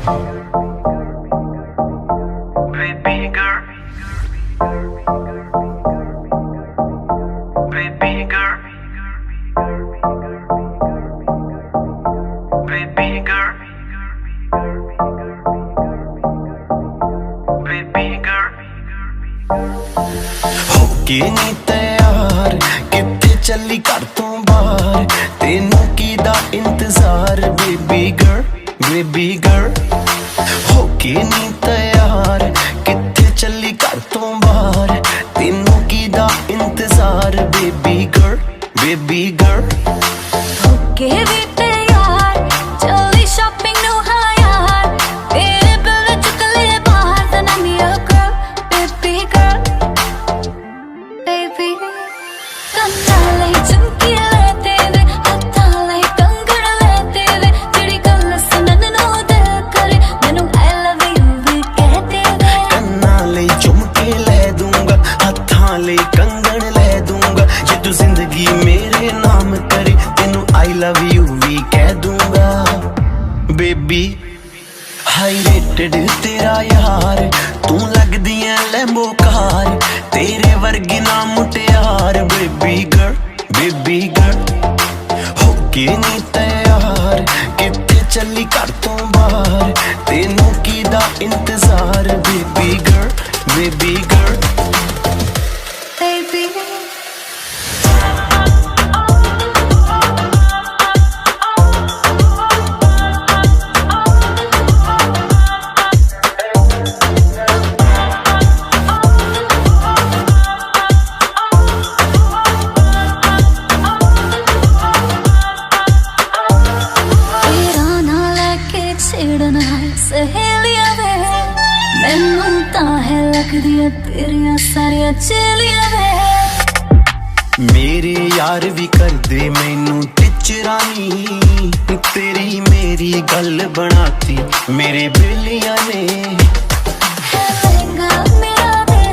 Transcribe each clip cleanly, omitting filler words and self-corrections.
Baby girl, baby girl, baby girl, baby girl. होके नी तैयार किथे चली घर तो बाहर, तेनू की दा इंतजार बेबी गर्ल, बेबी गर्ल। होके नी तैयार किथे चली घर तो बाहर, तेनू की दा इंतजार बेबी गर्ल, बेबी गर्ल। होके भी तैयार चली शॉपिंग नू हाँ यार, तेरे बिल चुक ले बाहर then I'm your girl, baby girl, baby। ਕੰਨਾਂ ਲਈ ਝੁਮਕੀ ਲੈ ਤੇਰੇ, ਹੱਥਾਂ ਲਈ ਕੰਗਣ ਲੈ ਤੇਰੇ, ਜਿਹੜੀ ਗੱਲ ਸੁਣਨ ਨੂੰ ਦਿਲ ਕਰੇ ਮੈਨੂੰ I love you ਵੀ ਕਹਿ ਦੇਵੇ। ਕੰਨਾਂ ਲਈ ਝੁਮਕੇ ਲੈ ਦੂੰਗਾ, ਹੱਥਾਂ ਲਈ ਕੰਗਣ ਲੈ ਦੂੰਗਾ, ਜੇ ਤੂੰ ਜ਼ਿੰਦਗੀ ਮੇਰੇ ਨਾਮ ਕਰੇ ਤੈਨੂੰ I love you ਵੀ ਕਹਿ ਦੂੰਗਾ। ਬੇਬੀ ਹਾਈ ਰੇਟਡ ਤੇਰਾ ਯਾਰ, ਤੂੰ ਲੱਗਦੀ ਐ ਲੈਂਬੋ ਕਾਰ, ਤੇਰੇ ਵਰਗੀ ਨਾ ਮੁਟਿਆਰ ਬੇਬੀ ਗਰਲ, ਬੇਬੀ ਗਰਲ। ਹੋਕੇ ਨੀ ਤੈयार ਕਿੱਥੇ ਚੱਲੀ ਘਰ ਤੋਂ ਬਾਹਰ, ਤੈਨੂੰ ਕੀ ਦਾ ਇੰਤਜ਼ਾਰ baby girl, baby girl. Baby ਛੇੜਨਾ ਸਹੇਲੀਆਂ ਵੇ, ਮੈਨੂੰ ਤਾਂ ਹੈ ਲੱਗਦੀਆਂ ਤੇਰੀਆਂ ਸਾਰੀਆਂ ਚੇਲੀਆਂ ਵੇ। ਮੇਰੇ ਯਾਰ ਵੀ ਕਰਦੇ ਮੈਨੂੰ ਟਿਚਰਾਨੀ, ਤੇਰੀ ਮੇਰੀ ਗੱਲ ਬਣਾਤੀ ਮੇਰੇ ਬੇਲੀਆਂ ਨੇ। ਲਹਿੰਗਾ ਮੇਰਾ ਦੇ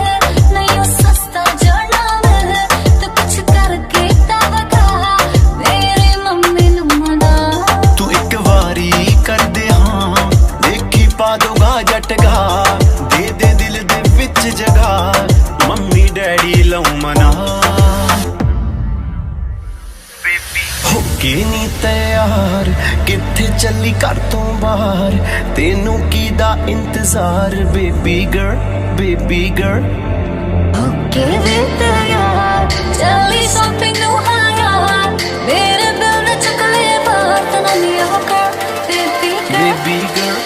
ਨਹੀਂ ਸਸਤਾ ਜੜਨਾ ਵੇ, ਤੂੰ ਕੁਛ ਕਰਕੇ ਤਾਂ ਵਗਾ ਮੇਰੀ ਮੰਮੀ ਨੂੰ ਮਨਾ। ਤੂੰ ਇੱਕ ਵਾਰੀ ਕਰਦੇ ਹਾਂ ਦੇਖੀ ਪਾ ਦੂੰਗਾ ਜਟਗਾ, ਦੇ ਦੇ ਦਿਲ ਦੇ ਵਿੱਚ ਜਗਾ ਮੰਮੀ ਡੈਡੀ ਲਊ ਮਨਾ। ਹੋਕੇ ਨੀ ਤੈयार ਕਿੱਥੇ ਚੱਲੀ ਘਰ ਤੋਂ ਬਾਹਰ, ਤੈਨੂੰ ਕੀ ਦਾ ਇੰਤਜ਼ਾਰ ਬੇਬੀ ਗਰਲ, ਬੇਬੀ ਗਰਲ। ਹੋਕੇ ਵੀ ਤੈयार ਚੱਲੀ ਸ਼ਾਪਿੰਗ ਨੂੰ ਹਾਂ ਯਾਰ, ਮੇਰੇ ਬਿਲ ਚੁੱਕ ਲੈ ਬਾਹਰ then I'm your girl, baby girl। Baby girl